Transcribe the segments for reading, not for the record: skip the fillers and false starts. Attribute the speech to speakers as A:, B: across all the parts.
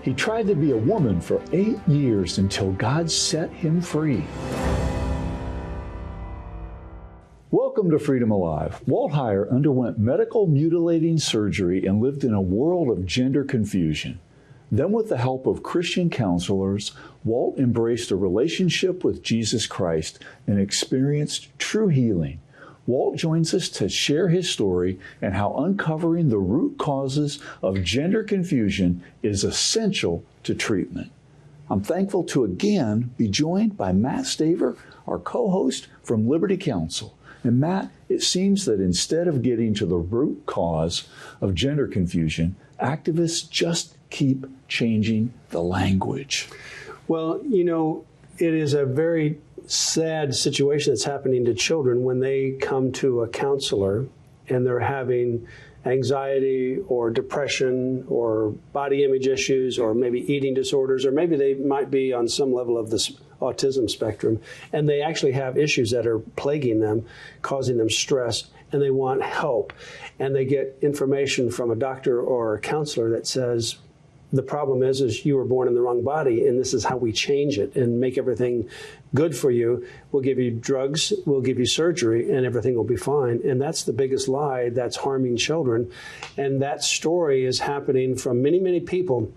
A: He tried to be a woman for 8 years until God set him free. Welcome to Freedom Alive. Walt Heyer underwent medical mutilating surgery and lived in a world of gender confusion. Then, with the help of Christian counselors, Walt embraced a relationship with Jesus Christ and experienced true healing. Walt joins us to share his story and how uncovering the root causes of gender confusion is essential to treatment. I'm thankful to again be joined by Matt Staver, our co-host from Liberty Counsel. And Matt, it seems that instead of getting to the root cause of gender confusion, activists just keep changing the language.
B: Well, you know, it is a very sad situation that's happening to children when they come to a counselor and they're having anxiety or depression or body image issues or maybe eating disorders, or maybe they might be on some level of this autism spectrum, and they actually have issues that are plaguing them, causing them stress, and they want help. And they get information from a doctor or a counselor that says, the problem is you were born in the wrong body, and this is how we change it and make everything good for you. We'll give you drugs, we'll give you surgery, and everything will be fine. And that's the biggest lie that's harming children. And that story is happening from many, many people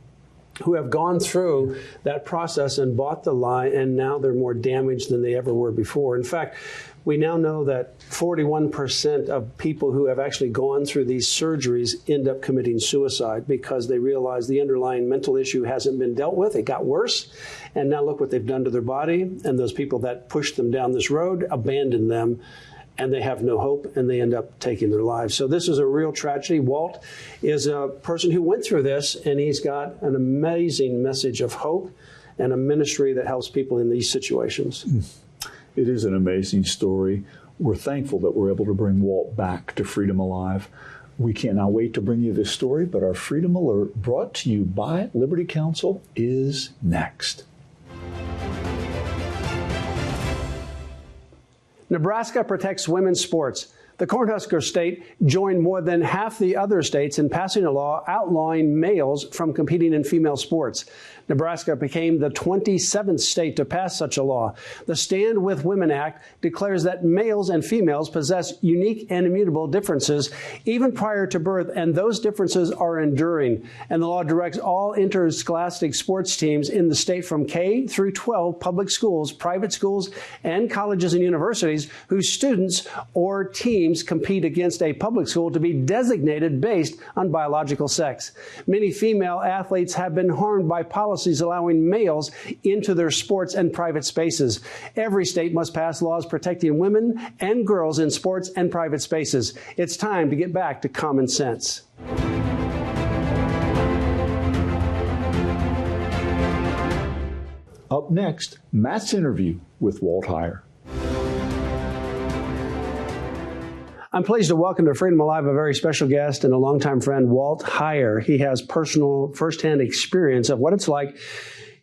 B: who have gone through that process and bought the lie, and now they're more damaged than they ever were before. In fact, we now know that 41% of people who have actually gone through these surgeries end up committing suicide because they realize the underlying mental issue hasn't been dealt with. It got worse. And now look what they've done to their body. And those people that pushed them down this road abandoned them, and they have no hope, and they end up taking their lives. So this is a real tragedy. Walt is a person who went through this, and he's got an amazing message of hope and a ministry that helps people in these situations.
A: It is an amazing story. We're thankful that we're able to bring Walt back to Freedom Alive. We cannot wait to bring you this story, but our Freedom Alert, brought to you by Liberty Counsel, is next.
B: Nebraska protects women's sports. The Cornhusker state joined more than half the other states in passing a law outlawing males from competing in female sports. Nebraska became the 27th state to pass such a law. The Stand With Women Act declares that males and females possess unique and immutable differences even prior to birth, and those differences are enduring. And the law directs all interscholastic sports teams in the state from K through 12 public schools, private schools, and colleges and universities whose students or teams compete against a public school to be designated based on biological sex. Many female athletes have been harmed by policies allowing males into their sports and private spaces. Every state must pass laws protecting women and girls in sports and private spaces. It's time to get back to common sense.
A: Up next, Matt's interview with Walt Heyer.
B: I'm pleased to welcome to Freedom Alive a very special guest and a longtime friend, Walt Heyer. He has personal, firsthand experience of what it's like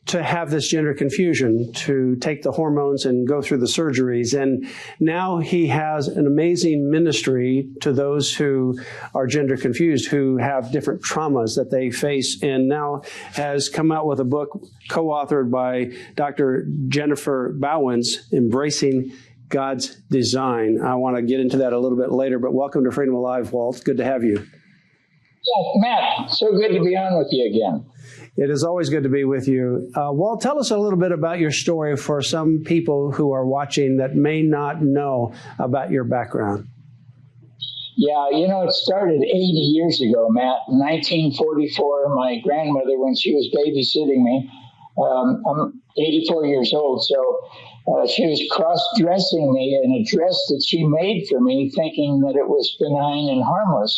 B: to have this gender confusion, to take the hormones and go through the surgeries. And now he has an amazing ministry to those who are gender confused, who have different traumas that they face, and now has come out with a book co-authored by Dr. Jennifer Bowens, Embracing God's Design. I want to get into that a little bit later, but welcome to Freedom Alive, Walt. Good to have you.
C: Yeah, Matt, so good to be on with you again.
B: It is always good to be with you. Walt, tell us a little bit about your story for some people who are watching that may not know about your background.
C: Yeah, you know, it started 80 years ago, Matt. In 1944, my grandmother, when she was babysitting me, I'm 84 years old, so she was cross-dressing me in a dress that she made for me, thinking that it was benign and harmless.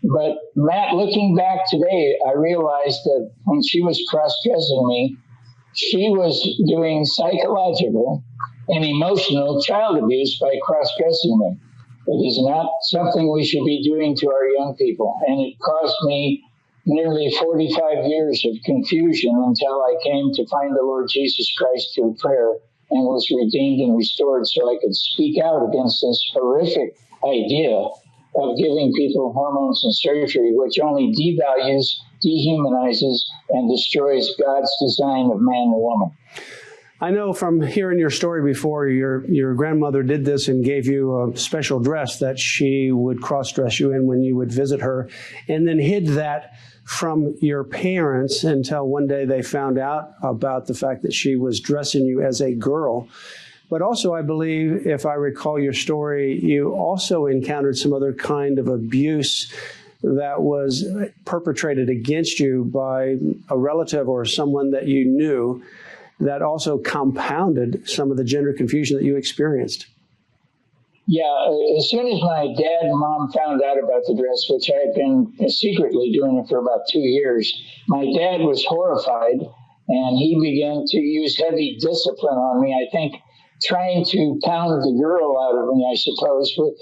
C: But, Matt, looking back today, I realized that when she was cross-dressing me, she was doing psychological and emotional child abuse by cross-dressing me. It is not something we should be doing to our young people, and it cost me nearly 45 years of confusion until I came to find the Lord Jesus Christ through prayer and was redeemed and restored so I could speak out against this horrific idea of giving people hormones and surgery, which only devalues, dehumanizes and destroys God's design of man and woman.
B: I know from hearing your story before, your grandmother did this and gave you a special dress that she would cross-dress you in when you would visit her, and then hid that from your parents until one day they found out about the fact that she was dressing you as a girl. But also, I believe, if I recall your story, you also encountered some other kind of abuse that was perpetrated against you by a relative or someone that you knew that also compounded some of the gender confusion that you experienced.
C: Yeah, as soon as my dad and mom found out about the dress, which I had been secretly doing it for about 2 years, my dad was horrified, and he began to use heavy discipline on me. I think trying to pound the girl out of me, I suppose, with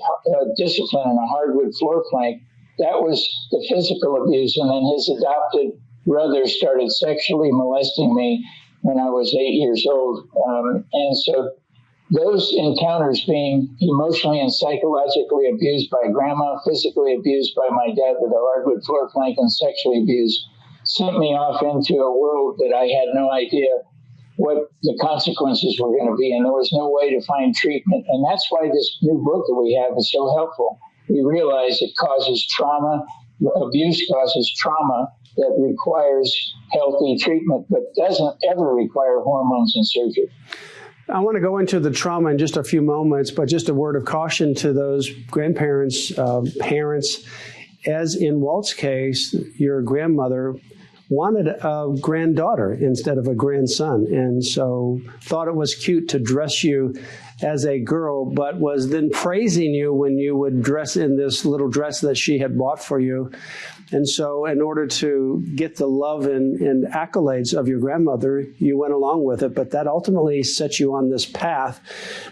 C: discipline and a hardwood floor plank. That was the physical abuse. And then his adopted brother started sexually molesting me when I was 8 years old. And so those encounters, being emotionally and psychologically abused by grandma, physically abused by my dad with a hardwood floor plank, and sexually abused, sent me off into a world that I had no idea what the consequences were going to be, and there was no way to find treatment. And that's why this new book that we have is so helpful. We realize it causes trauma, abuse causes trauma that requires healthy treatment, but doesn't ever require hormones and surgery.
B: I want to go into the trauma in just a few moments, but just a word of caution to those grandparents, parents. As in Walt's case, your grandmother wanted a granddaughter instead of a grandson, and so thought it was cute to dress you as a girl, but was then praising you when you would dress in this little dress that she had bought for you. And so in order to get the love and accolades of your grandmother, you went along with it. But that ultimately set you on this path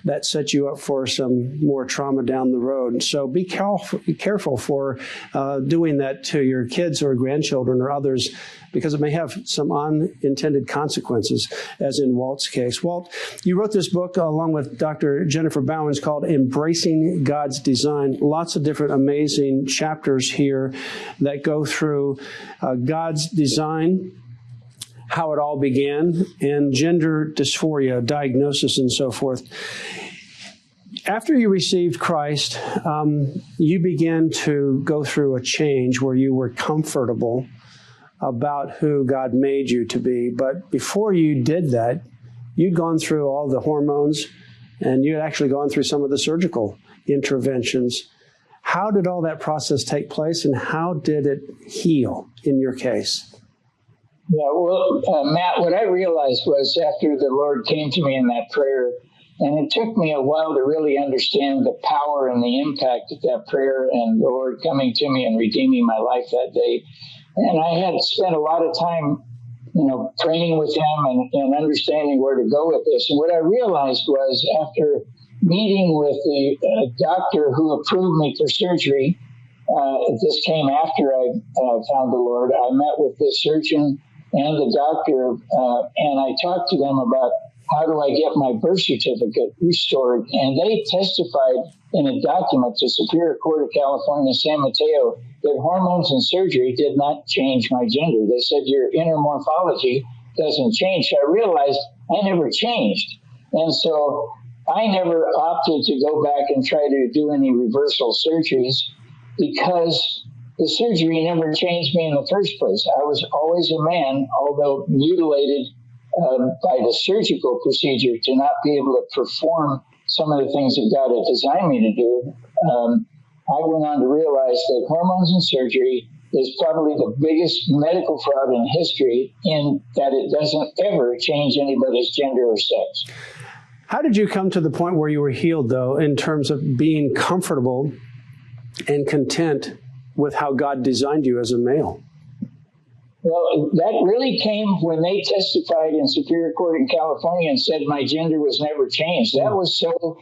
B: that set you up for some more trauma down the road. So be careful for doing that to your kids or grandchildren or others, because it may have some unintended consequences, as in Walt's case. Walt, you wrote this book along with Dr. Jennifer Bowens called Embracing God's Design. Lots of different amazing chapters here that go through God's design, how it all began, and gender dysphoria, diagnosis, and so forth. After you received Christ, you began to go through a change where you were comfortable about who God made you to be. But before you did that, you'd gone through all the hormones, and you had actually gone through some of the surgical interventions. How did all that process take place, and how did it heal in your case?
C: Yeah, well, Matt, what I realized was after the Lord came to me in that prayer, and it took me a while to really understand the power and the impact of that prayer and the Lord coming to me and redeeming my life that day. And I had spent a lot of time, training with him and understanding where to go with this. And what I realized was, after meeting with the doctor who approved me for surgery, this came after I found the Lord. I met with the surgeon and the doctor, and I talked to them about how do I get my birth certificate restored. And they testified in a document to Superior Court of California, San Mateo, that hormones and surgery did not change my gender. They said your inner morphology doesn't change. So I realized I never changed. And so I never opted to go back and try to do any reversal surgeries, because the surgery never changed me in the first place. I was always a man, although mutilated by the surgical procedure to not be able to perform some of the things that God had designed me to do. I went on to realize that hormones and surgery is probably the biggest medical fraud in history, in that it doesn't ever change anybody's gender or sex.
B: How did you come to the point where you were healed, though, in terms of being comfortable and content with how God designed you as a male?
C: Well, that really came when they testified in Superior Court in California and said my gender was never changed. That was so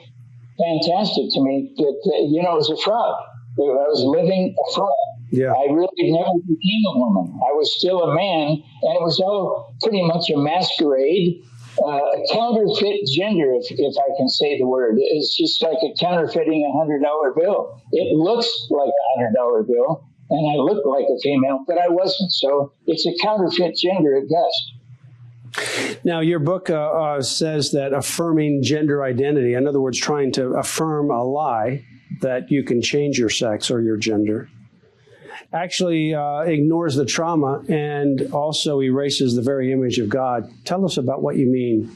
C: fantastic to me that, it was a fraud. I was living a fraud.
B: Yeah.
C: I really never became a woman. I was still a man, and it was all pretty much a masquerade, a counterfeit gender, if I can say the word. It's just like a counterfeiting $100 bill. It looks like a $100 bill, and I looked like a female, but I wasn't. So it's a counterfeit gender at best.
B: Now, your book says that affirming gender identity, in other words, trying to affirm a lie that you can change your sex or your gender, actually ignores the trauma and also erases the very image of God. Tell us about what you mean.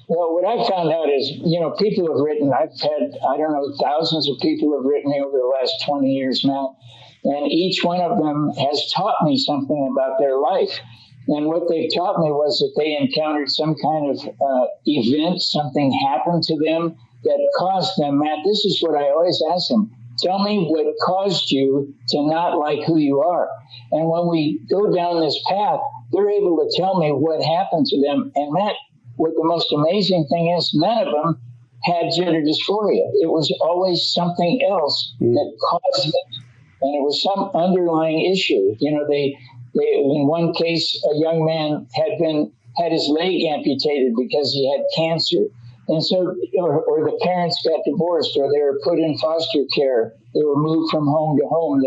C: Well, what I've found out is, people have written, I've had, thousands of people have written over the last 20 years now, and each one of them has taught me something about their life. And what they've taught me was that they encountered some kind of event, something happened to them that caused them, Matt, this is what I always ask them, tell me what caused you to not like who you are. And when we go down this path, they're able to tell me what happened to them. And Matt, what the most amazing thing is, none of them had gender dysphoria. It was always something else that caused it. And it was some underlying issue. They in one case, a young man had his leg amputated because he had cancer. And so, or the parents got divorced, or they were put in foster care. They were moved from home to home.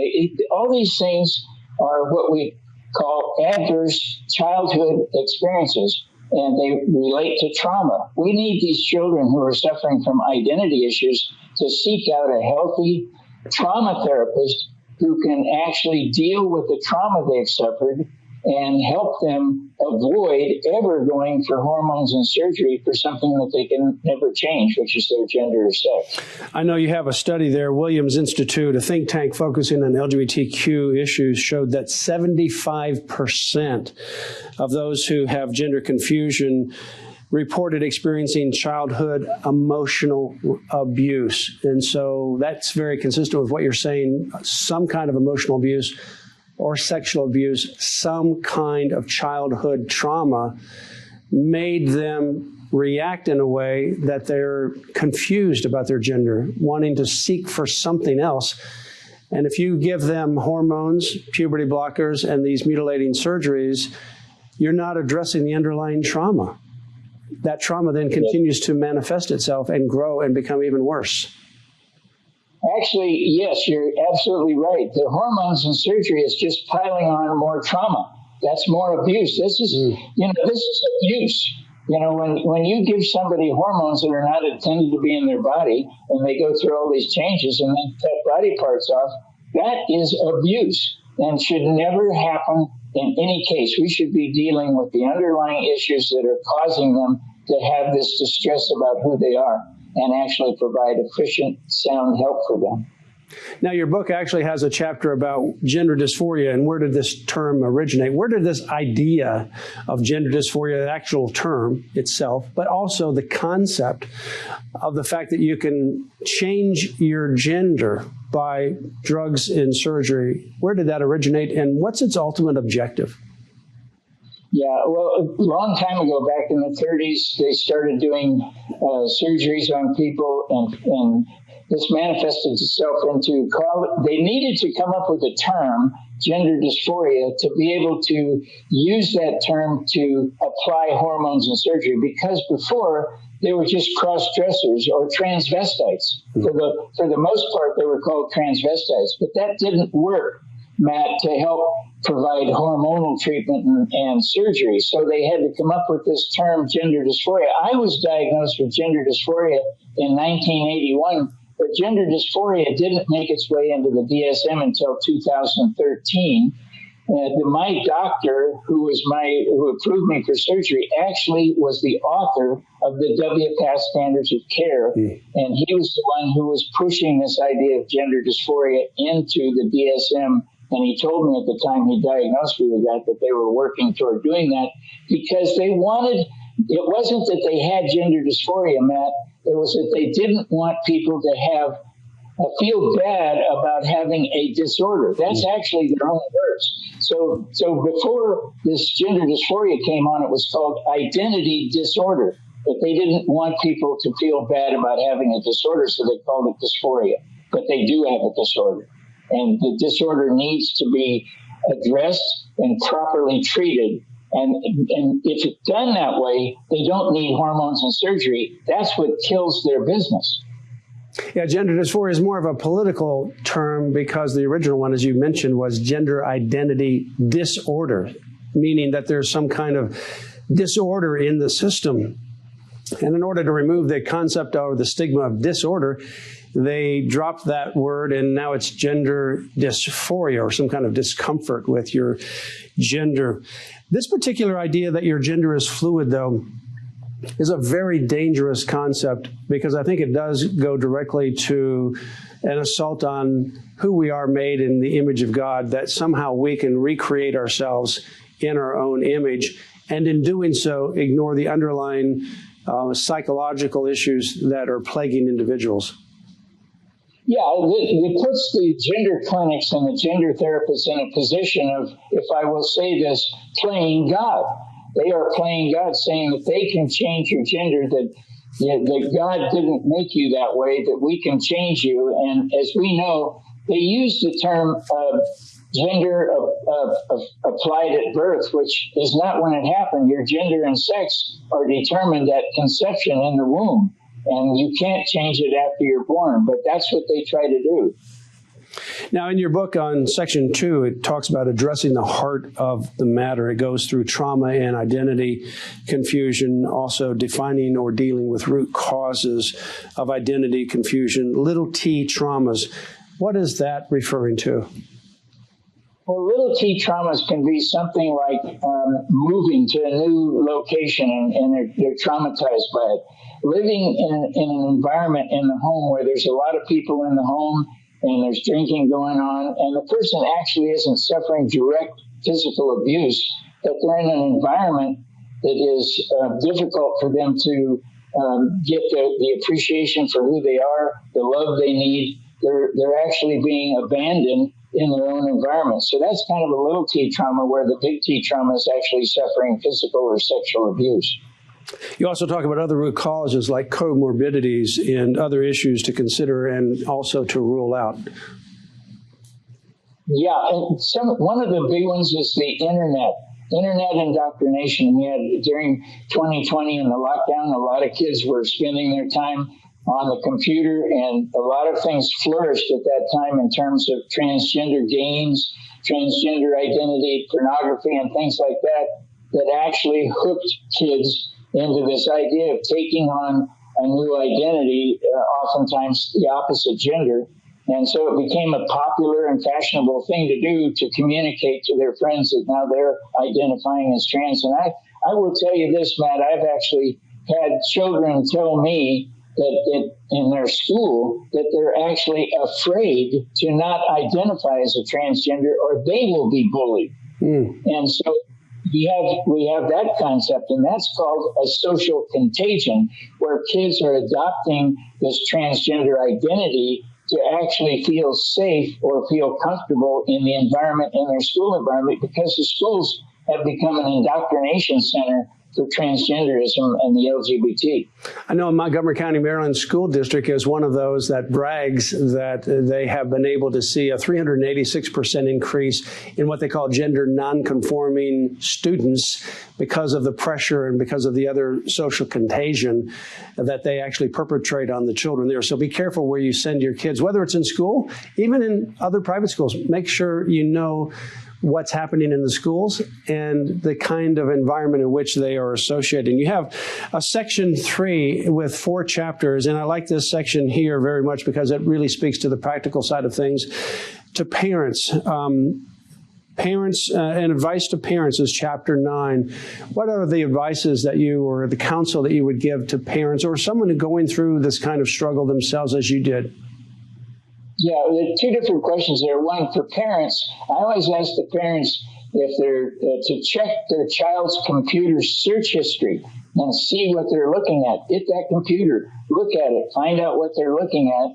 C: All these things are what we call adverse childhood experiences, and they relate to trauma. We need these children who are suffering from identity issues to seek out a healthy trauma therapist who can actually deal with the trauma they've suffered and help them avoid ever going for hormones and surgery for something that they can never change, which is their gender or sex.
B: I know you have a study there, Williams Institute, a think tank focusing on LGBTQ issues, showed that 75% of those who have gender confusion reported experiencing childhood emotional abuse. And so that's very consistent with what you're saying, some kind of emotional abuse or sexual abuse, some kind of childhood trauma made them react in a way that they're confused about their gender, wanting to seek for something else. And if you give them hormones, puberty blockers, and these mutilating surgeries, you're not addressing the underlying trauma. That trauma then continues to manifest itself and grow and become even worse.
C: Actually, yes, you're absolutely right. The hormones and surgery is just piling on more trauma. That's more abuse. This is abuse. When you give somebody hormones that are not intended to be in their body, and they go through all these changes and then cut body parts off, that is abuse and should never happen in any case. We should be dealing with the underlying issues that are causing them to have this distress about who they are, and actually provide efficient, sound help for them.
B: Now, your book actually has a chapter about gender dysphoria and where did this term originate? Where did this idea of gender dysphoria, the actual term itself, but also the concept of the fact that you can change your gender by drugs and surgery, where did that originate and what's its ultimate objective?
C: Yeah, well, a long time ago, back in the 30s, they started doing surgeries on people, and this manifested itself into they needed to come up with a term, gender dysphoria, to be able to use that term to apply hormones and surgery, because before they were just cross-dressers or transvestites. For the most part, they were called transvestites, but that didn't work, Matt, to help provide hormonal treatment and surgery. So they had to come up with this term, gender dysphoria. I was diagnosed with gender dysphoria in 1981, but gender dysphoria didn't make its way into the DSM until 2013. My doctor, who approved me for surgery, actually was the author of the WPATH Standards of Care, and he was the one who was pushing this idea of gender dysphoria into the DSM. And he told me at the time he diagnosed me with that they were working toward doing that because they wanted, it wasn't that they had gender dysphoria, Matt, it was that they didn't want people to feel bad about having a disorder. That's actually their own words. So before this gender dysphoria came on, it was called identity disorder. But they didn't want people to feel bad about having a disorder, so they called it dysphoria. But they do have a disorder. And the disorder needs to be addressed and properly treated. And if it's done that way, they don't need hormones and surgery. That's what kills their business.
B: Yeah, gender dysphoria is more of a political term because the original one, as you mentioned, was gender identity disorder, meaning that there's some kind of disorder in the system. And in order to remove the concept or the stigma of disorder, they dropped that word, and now it's gender dysphoria, or some kind of discomfort with your gender. This particular idea that your gender is fluid, though, is a very dangerous concept, because I think it does go directly to an assault on who we are made in the image of God, that somehow we can recreate ourselves in our own image, and in doing so, ignore the underlying psychological issues that are plaguing individuals.
C: Yeah, it puts the gender clinics and the gender therapists in a position of, if I will say this, playing God. They are playing God, saying that they can change your gender, that God didn't make you that way, that we can change you. And as we know, they use the term gender applied at birth, which is not when it happened. Your gender and sex are determined at conception in the womb, and you can't change it after you're born, but that's what they try to do.
B: Now, in your book on section 2, it talks about addressing the heart of the matter. It goes through trauma and identity confusion, also defining or dealing with root causes of identity confusion, little t traumas. What is that referring to?
C: Well, little t traumas can be something like moving to a new location and they're traumatized by it. Living in an environment in the home where there's a lot of people in the home and there's drinking going on, and the person actually isn't suffering direct physical abuse, but they're in an environment that is difficult for them to get the appreciation for who they are, the love they need. They're actually being abandoned in their own environment. So that's kind of a little t trauma, where the big T trauma is actually suffering physical or sexual abuse.
B: You also talk about other root causes like comorbidities and other issues to consider and also to rule out.
C: Yeah, and one of the big ones is the internet indoctrination. We had during 2020 in the lockdown, a lot of kids were spending their time on the computer, and a lot of things flourished at that time in terms of transgender games, transgender identity, pornography, and things like that actually hooked kids into this idea of taking on a new identity, oftentimes the opposite gender. And so it became a popular and fashionable thing to do, to communicate to their friends that now they're identifying as trans. And I will tell you this, Matt, I've actually had children tell me that in their school that they're actually afraid to not identify as a transgender, or they will be bullied. And so we have that concept, and that's called a social contagion, where kids are adopting this transgender identity to actually feel safe or feel comfortable in the environment, in their school environment, because the schools have become an indoctrination center for transgenderism and the LGBT.
B: I know Montgomery County, Maryland School District is one of those that brags that they have been able to see a 386% increase in what they call gender nonconforming students because of the pressure and because of the other social contagion that they actually perpetrate on the children there. So be careful where you send your kids, whether it's in school, even in other private schools. Make sure you know what's happening in the schools and the kind of environment in which they are associated. You have a section 3 with 4 chapters, and I like this section here very much because it really speaks to the practical side of things. To parents, and advice to parents is chapter 9. What are the advices that you, or the counsel that you would give to parents or someone going through this kind of struggle themselves as you did?
C: Yeah, there are 2 different questions there. One, for parents, I always ask the parents if they're to check their child's computer search history and see what they're looking at. Get that computer, look at it, find out what they're looking at.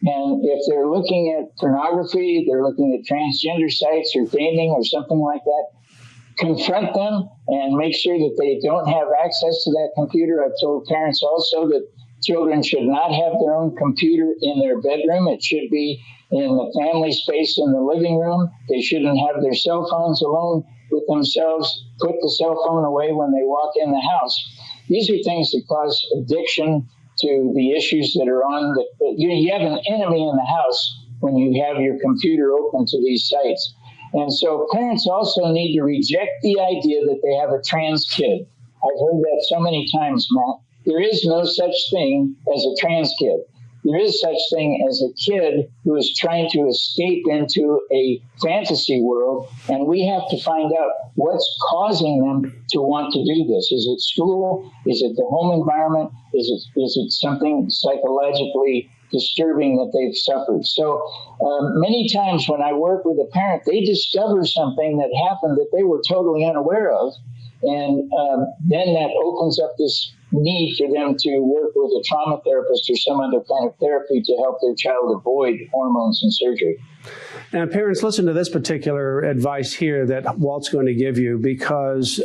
C: And if they're looking at pornography, they're looking at transgender sites or gaming or something like that, confront them and make sure that they don't have access to that computer. I've told parents also that children should not have their own computer in their bedroom. It should be in the family space in the living room. They shouldn't have their cell phones alone with themselves. Put the cell phone away when they walk in the house. These are things that cause addiction to the issues that are on you have an enemy in the house when you have your computer open to these sites. And so parents also need to reject the idea that they have a trans kid. I've heard that so many times, Matt. There is no such thing as a trans kid. There is such thing as a kid who is trying to escape into a fantasy world, and we have to find out what's causing them to want to do this. Is it school? Is it the home environment? Is it something psychologically disturbing that they've suffered? So many times when I work with a parent, they discover something that happened that they were totally unaware of, and then that opens up this need for them to work with a trauma therapist or some other kind of therapy to help their child avoid hormones and surgery.
B: And parents, listen to this particular advice here that Walt's going to give you, because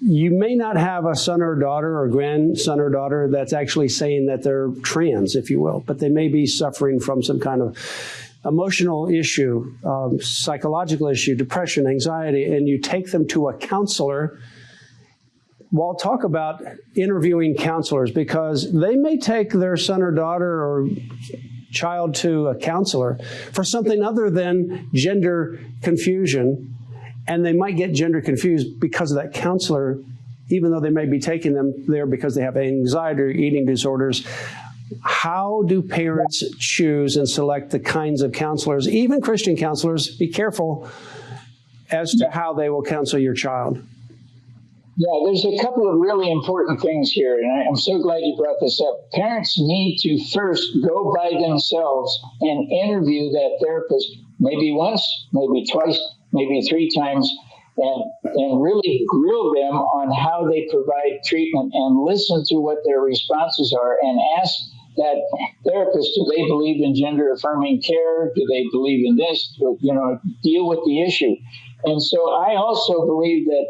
B: you may not have a son or daughter or grandson or daughter that's actually saying that they're trans, if you will, but they may be suffering from some kind of emotional issue, psychological issue, depression, anxiety, and you take them to a counselor. Well, talk about interviewing counselors, because they may take their son or daughter or child to a counselor for something other than gender confusion, and they might get gender confused because of that counselor, even though they may be taking them there because they have anxiety or eating disorders. How do parents choose and select the kinds of counselors, even Christian counselors? Be careful as to how they will counsel your child.
C: Yeah, there's a couple of really important things here, and I'm so glad you brought this up. Parents need to first go by themselves and interview that therapist maybe once, maybe twice, maybe three times, and really grill them on how they provide treatment and listen to what their responses are and ask that therapist, do they believe in gender-affirming care? Do they believe in this? Deal with the issue. And so I also believe that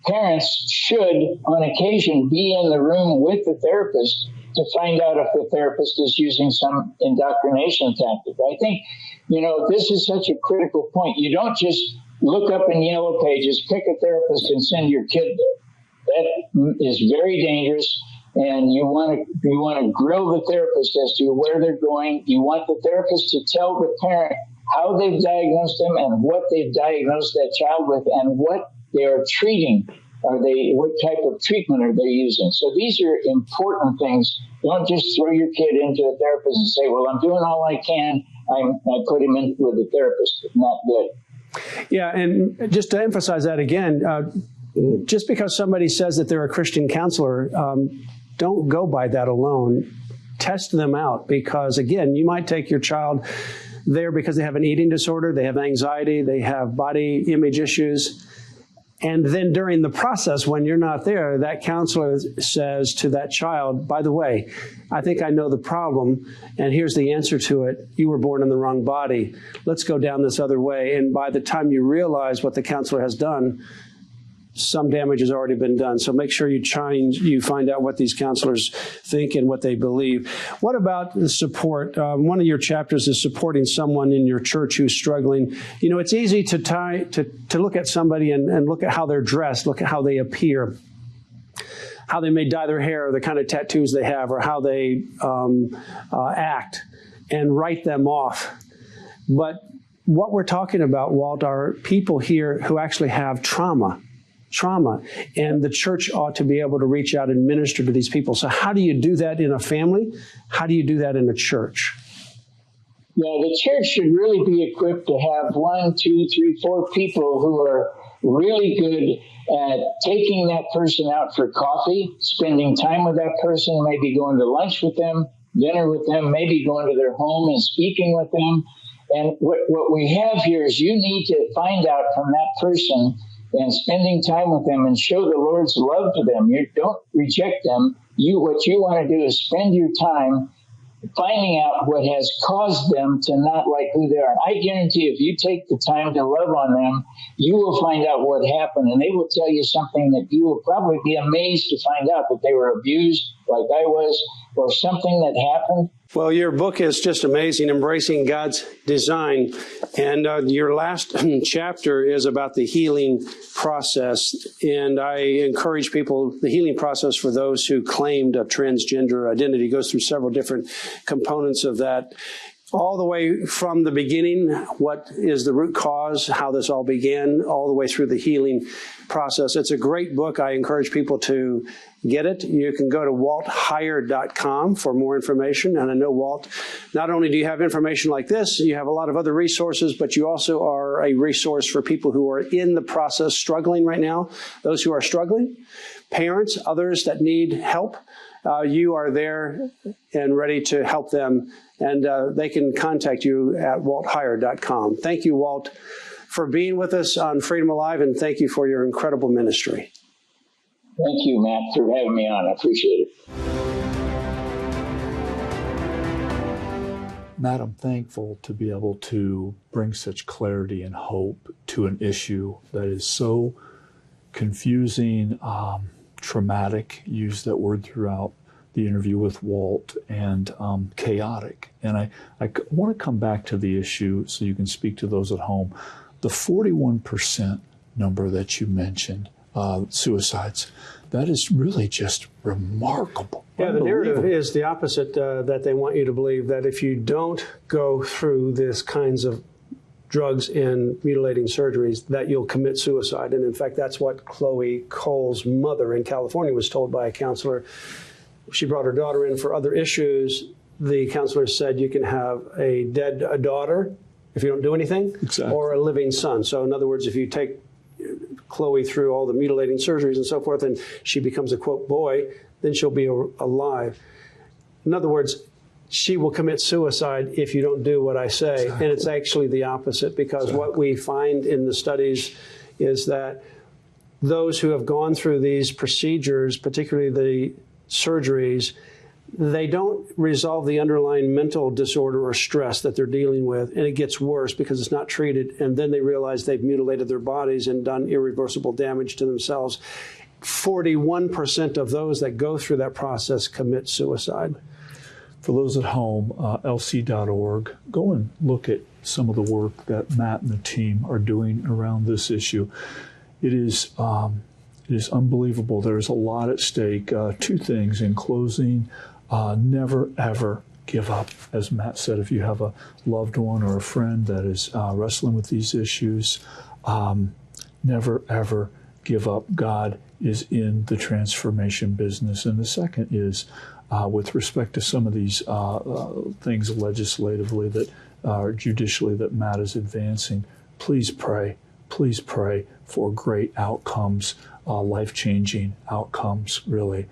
C: parents should, on occasion, be in the room with the therapist to find out if the therapist is using some indoctrination tactic. I think, this is such a critical point. You don't just look up in Yellow Pages, pick a therapist, and send your kid there. That is very dangerous, and you want to grill the therapist as to where they're going. You want the therapist to tell the parent how they've diagnosed them and what they've diagnosed that child with and what they are treating. What type of treatment are they using? So these are important things. Don't just throw your kid into a therapist and say, well, I'm doing all I can. I put him in with a therapist. Not good.
B: Yeah, and just to emphasize that again, just because somebody says that they're a Christian counselor, don't go by that alone. Test them out, because, again, you might take your child there because they have an eating disorder, they have anxiety, they have body image issues. And then during the process, when you're not there, that counselor says to that child, by the way, I think I know the problem, and here's the answer to it. You were born in the wrong body. Let's go down this other way. And by the time you realize what the counselor has done, some damage has already been done. So make sure you find out what these counselors think and what they believe. What about the support? One of your chapters is supporting someone in your church who's struggling. It's easy to look at somebody and look at how they're dressed, look at how they appear, how they may dye their hair, or the kind of tattoos they have, or how they act, and write them off. But what we're talking about, Walt, are people here who actually have trauma, and the church ought to be able to reach out and minister to these people. So how do you do that in a family? How do you do that in a church?
C: Yeah, the church should really be equipped to have 1, 2, 3, 4 people who are really good at taking that person out for coffee, spending time with that person, maybe going to lunch with them, dinner with them, maybe going to their home and speaking with them. And what we have here is you need to find out from that person and spending time with them and show the Lord's love to them. You don't reject them. What you want to do is spend your time finding out what has caused them to not like who they are. I guarantee if you take the time to love on them, you will find out what happened, and they will tell you something that you will probably be amazed to find out, that they were abused like I was, or something that happened
B: Well, your book is just amazing, Embracing God's Design. And your last chapter is about the healing process. And I encourage people, the healing process for those who claimed a transgender identity goes through several different components of that. All the way from the beginning, what is the root cause, how this all began, all the way through the healing process. It's a great book. I encourage people to get it. You can go to waltheyer.com for more information. And I know, Walt, not only do you have information like this, you have a lot of other resources, but you also are a resource for people who are in the process struggling right now, those who are struggling, parents, others that need help. You are there and ready to help them, and they can contact you at waltheyer.com. Thank you, Walt, for being with us on Freedom Alive, and thank you for your incredible ministry.
C: Thank you, Matt, for having me on. I appreciate it.
A: Matt, I'm thankful to be able to bring such clarity and hope to an issue that is so confusing, traumatic, use that word throughout the interview with Walt, and chaotic. And I want to come back to the issue so you can speak to those at home. The 41% number that you mentioned, suicides, that is really just remarkable.
B: Yeah, the narrative is the opposite, that they want you to believe that if you don't go through this kinds of drugs and mutilating surgeries, that you'll commit suicide. And in fact, that's what Chloe Cole's mother in California was told by a counselor. She brought her daughter in for other issues. The counselor said you can have a dead daughter if you don't do anything,
A: exactly, or
B: a living son. So in other words, if you take Chloe through all the mutilating surgeries and so forth, and she becomes a, quote, boy, then she'll be alive. In other words, she will commit suicide if you don't do what I say. Exactly. And it's actually the opposite, because what we find in the studies is that those who have gone through these procedures, particularly the surgeries, they don't resolve the underlying mental disorder or stress that they're dealing with, and it gets worse because it's not treated, and then they realize they've mutilated their bodies and done irreversible damage to themselves. 41% of those that go through that process commit suicide.
A: For those at home, lc.org, go and look at some of the work that Matt and the team are doing around this issue. It is unbelievable. There's a lot at stake. Two things in closing. Never, ever give up. As Matt said, if you have a loved one or a friend that is wrestling with these issues, never, ever give up. God is in the transformation business. And the second is, with respect to some of these things legislatively that are judicially that Matt is advancing, please pray for great outcomes, life-changing outcomes, really.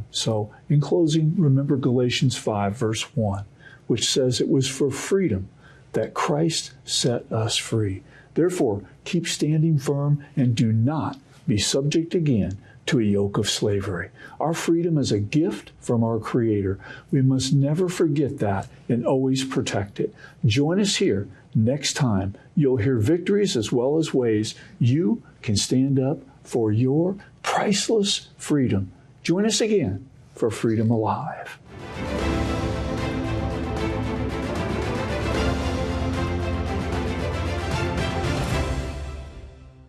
A: So in closing, remember Galatians 5, verse 1, which says it was for freedom that Christ set us free. Therefore, keep standing firm and do not be subject again to a yoke of slavery. Our freedom is a gift from our Creator. We must never forget that and always protect it. Join us here next time. You'll hear victories as well as ways you can stand up for your priceless freedom. Join us again for Freedom Alive.